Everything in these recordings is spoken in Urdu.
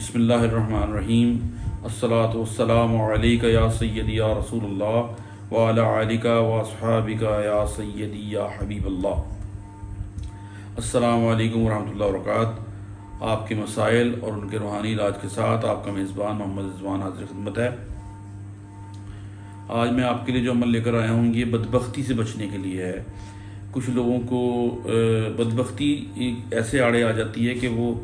بسم اللہ الرحمن الرحیم الصلاۃ والسلام علیک یا سیدی یا رسول اللہ وعلی آلک واصحابک یا سیدی یا حبیب اللہ۔ السلام علیکم ورحمۃ اللہ وبرکاتہ۔ آپ کے مسائل اور ان کے روحانی علاج کے ساتھ آپ کا میزبان محمد رضوان حاضر خدمت ہے۔ آج میں آپ کے لیے جو عمل لے کر آیا ہوں یہ بدبختی سے بچنے کے لیے ہے۔ کچھ لوگوں کو بدبختی ایسے آڑے آ جاتی ہے کہ وہ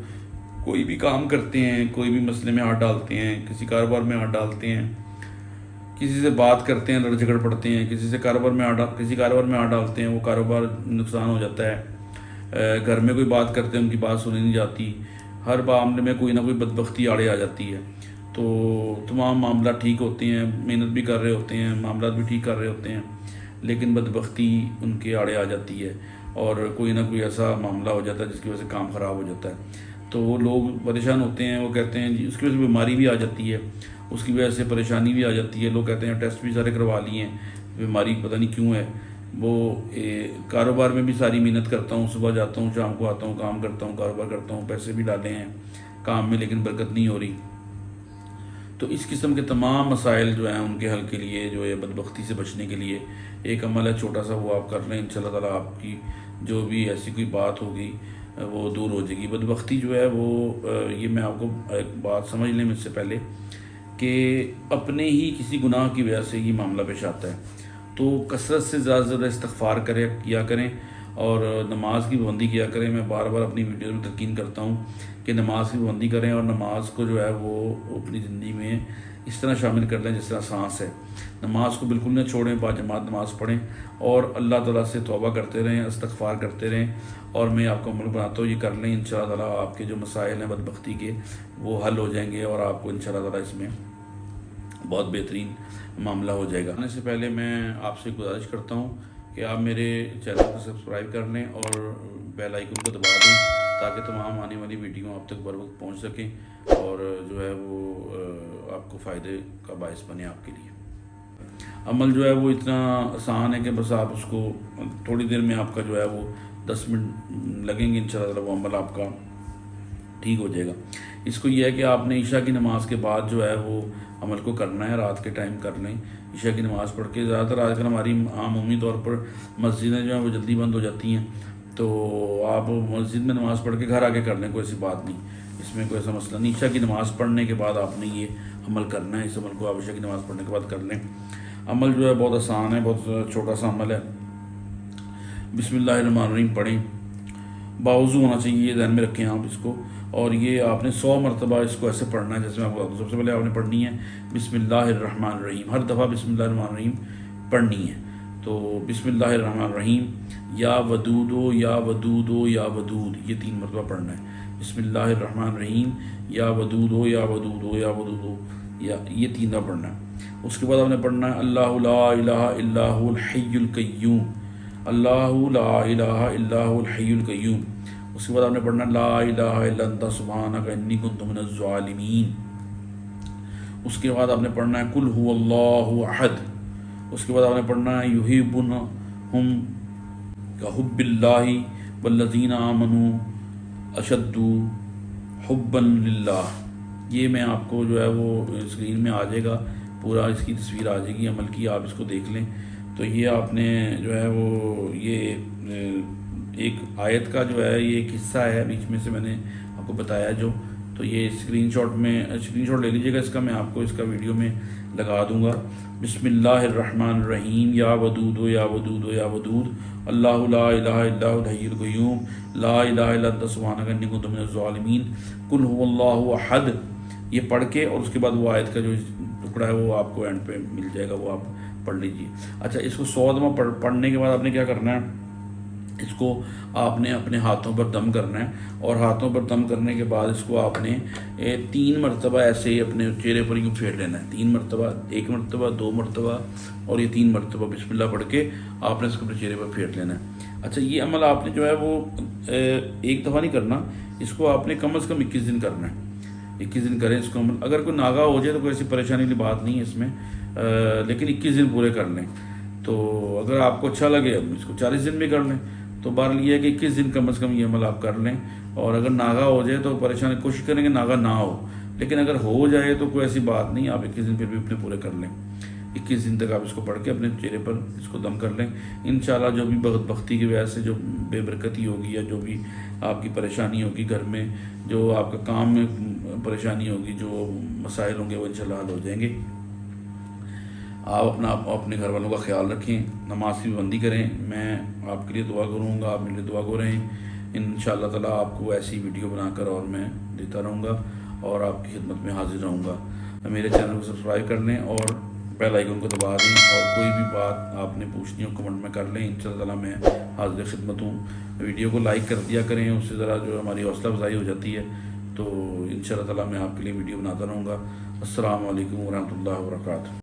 کوئی بھی کام کرتے ہیں، کوئی بھی مسئلے میں ہاتھ ڈالتے ہیں، کسی کاروبار میں ہاتھ ڈالتے ہیں، کسی سے بات کرتے ہیں، لڑ جھگڑ پڑتے ہیں، کسی کاروبار میں ہاتھ ڈالتے ہیں، وہ کاروبار نقصان ہو جاتا ہے۔ گھر میں کوئی بات کرتے ہیں، ان کی بات سنی نہیں جاتی، ہر معاملے میں کوئی نہ کوئی بدبختی آڑے آ جاتی ہے۔ تو تمام معاملات ٹھیک ہوتے ہیں، محنت بھی کر رہے ہوتے ہیں، معاملات بھی ٹھیک کر رہے ہوتے ہیں، لیکن بدبختی ان کے آڑے آ جاتی ہے اور کوئی نہ کوئی ایسا معاملہ ہو جاتا ہے جس کی وجہ سے کام خراب ہو جاتا ہے۔ تو وہ لوگ پریشان ہوتے ہیں، وہ کہتے ہیں جی اس کی وجہ سے بیماری بھی آ جاتی ہے، اس کی وجہ سے پریشانی بھی آ جاتی ہے۔ لوگ کہتے ہیں ٹیسٹ بھی سارے کروا لیے ہیں، بیماری پتہ نہیں کیوں ہے۔ وہ کاروبار میں بھی ساری محنت کرتا ہوں، صبح جاتا ہوں، شام کو آتا ہوں، کام کرتا ہوں، کاروبار کرتا ہوں، پیسے بھی ڈالے ہیں کام میں، لیکن برکت نہیں ہو رہی۔ تو اس قسم کے تمام مسائل جو ہیں ان کے حل کے لیے جو ہے بدبختی سے بچنے کے لیے ایک عمل ہے چھوٹا سا، وہ آپ کر لیں، انشاءاللہ تعالیٰ آپ کی جو بھی ایسی کوئی بات ہوگی وہ دور ہو جائے گی۔ بدبختی جو ہے وہ یہ میں آپ کو ایک بات سمجھ لیں مجھ سے پہلے کہ اپنے ہی کسی گناہ کی وجہ سے یہ معاملہ پیش آتا ہے۔ تو کثرت سے زیادہ زیادہ استغفار کیا کریں اور نماز کی پابندی کیا کریں۔ میں بار بار اپنی ویڈیو میں تلقین کرتا ہوں کہ نماز کی پابندی کریں اور نماز کو جو ہے وہ اپنی زندگی میں اس طرح شامل کر لیں جس طرح سانس ہے۔ نماز کو بالکل نہ چھوڑیں، باجماعت نماز پڑھیں اور اللہ تعالیٰ سے توبہ کرتے رہیں، استغفار کرتے رہیں، اور میں آپ کو عمل بناتا ہوں یہ کر لیں، انشاءاللہ تعالیٰ آپ کے جو مسائل ہیں بدبختی کے وہ حل ہو جائیں گے اور آپ کو انشاءاللہ تعالیٰ اس میں بہت بہترین معاملہ ہو جائے گا۔ آنے سے پہلے میں آپ سے گزارش کرتا ہوں کہ آپ میرے چینل کو سبسکرائب کر لیں اور بیل آئیکن کو دبا دیں تاکہ تمام آنے والی ویڈیو آپ تک بر وقت پہنچ سکیں اور جو ہے وہ آپ کو فائدے کا باعث بنے آپ کے لیے۔ عمل جو ہے وہ اتنا آسان ہے کہ بس آپ اس کو تھوڑی دیر میں آپ کا جو ہے وہ 10 منٹ لگیں گے، انشاءاللہ وہ عمل آپ کا ٹھیک ہو جائے گا۔ اس کو یہ ہے کہ آپ نے عشاء کی نماز کے بعد جو ہے وہ عمل کو کرنا ہے، رات کے ٹائم کر لیں عشاء کی نماز پڑھ کے۔ زیادہ تر آج کل ہماری عمومی طور پر مسجدیں جو ہیں وہ جلدی بند ہو جاتی ہیں، تو آپ مسجد میں نماز پڑھ کے گھر آ کے کر لیں، کوئی ایسی بات نہیں، اس میں کوئی ایسا مسئلہ نہیں۔ عشاء کی نماز پڑھنے کے بعد آپ نے یہ عمل کرنا ہے، اس عمل کو آپ عشاء کی نماز پڑھنے کے بعد کر لیں۔ عمل جو ہے بہت آسان ہے، بہت چھوٹا سا عمل ہے۔ بسم اللہ الرحمن الرحیم پڑھیں، باوضو ہونا چاہیے، یہ ذہن میں رکھیں آپ اس کو، اور یہ آپ نے 100 مرتبہ اس کو ایسے پڑھنا ہے جیسے میں آپ کو بتا دوں۔ سب سے پہلے آپ نے پڑھنی ہے بسم اللہ الرحمن الرحیم، ہر دفعہ بسم اللہ الرحمن الرحیم پڑھنی ہے۔ تو بسم اللہ الرحمن الرحیم، یا ودودو یا ودودو یا ودود، یہ 3 مرتبہ پڑھنا ہے۔ بسم اللہ الرحمن الرحیم، یا ودودو یا ودودو یا ودودو، یا یہ 3 دفعہ پڑھنا ہے۔ اس کے بعد آپ نے پڑھنا ہے اللہ لا الہ الا هو الحی القیوم، اللہ لا الہ الا هو الحی القیوم۔ اس کے بعد آپ نے پڑھنا ہے لا الہ الا انت سبحانک انی کنت من الظالمین۔ اس کے بعد آپ نے پڑھنا ہے قل هو اللہ احد۔ اس کے بعد آپ نے پڑھنا ہے یحبونہم کحب اللہ والذین آمنوا اشد حبا للہ۔ یہ میں آپ کو جو ہے وہ اسکرین میں آ جائے گا، پورا اس کی تصویر آ جائے گی عمل کی، آپ اس کو دیکھ لیں۔ تو یہ آپ نے جو ہے وہ یہ ایک آیت کا جو ہے یہ ایک حصہ ہے بیچ میں سے میں نے آپ کو بتایا جو، تو یہ اسکرین شاٹ لے لیجیے گا اس کا، میں آپ کو اس کا ویڈیو میں لگا دوں گا۔ بسم اللہ الرحمن الرحیم، یا ودود یا ودود یا ودود، اللہ لا الہ الا هو الحی القیوم، لا الہ الا انت سبحانک انی کنت من الظالمین، قل هو اللہ احد، یہ پڑھ کے اور اس کے بعد وہ آیت کا جو ٹکڑا ہے وہ آپ کو اینڈ پہ مل جائے گا، وہ آپ پڑھ لیجیے۔ اچھا، اس کو 100 دفعہ پڑھنے کے بعد آپ نے کیا کرنا ہے، اس کو آپ نے اپنے ہاتھوں پر دم کرنا ہے، اور ہاتھوں پر دم کرنے کے بعد اس کو آپ نے 3 مرتبہ ایسے ہی اپنے چہرے پر یوں پھیر لینا ہے، 3 مرتبہ، 1 مرتبہ، 2 مرتبہ اور یہ 3 مرتبہ بسم اللہ پڑھ کے آپ نے اس کو اپنے چہرے پر پھیر لینا ہے۔ اچھا، یہ عمل آپ نے جو ہے وہ ایک دفعہ نہیں کرنا، اس کو آپ نے کم از کم 21 دن کرنا ہے۔ 21 دن کریں اس کو عمل، اگر کوئی ناغہ ہو جائے تو کوئی ایسی پریشانی والی بات نہیں ہے اس میں، لیکن 21 دن پورے کر لیں۔ تو اگر آپ کو اچھا لگے اس کو 40 دن بھی کر لیں، تو بہرحال یہ ہے کہ 21 دن کم از کم یہ عمل آپ کر لیں، اور اگر ناغہ ہو جائے تو پریشانی کوشش کریں کہ ناغہ نہ ہو، لیکن اگر ہو جائے تو کوئی ایسی بات نہیں، آپ 21 دن پھر بھی اپنے پورے کر لیں، 21 دن تک آپ اس کو پڑھ کے اپنے چہرے پر اس کو دم کر لیں۔ انشاءاللہ جو بھی بدبختی کی وجہ سے جو بے برکتی ہوگی یا جو بھی آپ کی پریشانی ہوگی گھر میں، جو آپ کا کام میں پریشانی ہوگی، جو مسائل ہوں گے وہ انشاءاللہ حل ہو جائیں گے۔ آپ اپنے گھر والوں کا خیال رکھیں، نماز کی پابندی کریں، میں آپ کے لیے دعا کروں گا، آپ میرے لیے دعا کریں۔ انشاءاللہ تعالیٰ آپ کو ایسی ویڈیو بنا کر اور میں دیتا رہوں گا اور آپ کی خدمت میں حاضر رہوں گا۔ میرے چینل کو سبسکرائب کر لیں اور بیل آئیکن کو دبا دیں، اور کوئی بھی بات آپ نے پوچھنی ہو کمنٹ میں کر لیں، انشاءاللہ تعالیٰ میں حاضر خدمت ہوں۔ ویڈیو کو لائک کر دیا کریں، اس سے ذرا جو ہماری حوصلہ افزائی ہو جاتی ہے، تو انشاءاللہ تعالیٰ میں آپ کے لیے ویڈیو بناتا رہوں گا۔ السلام علیکم ورحمۃ اللہ وبرکاتہ۔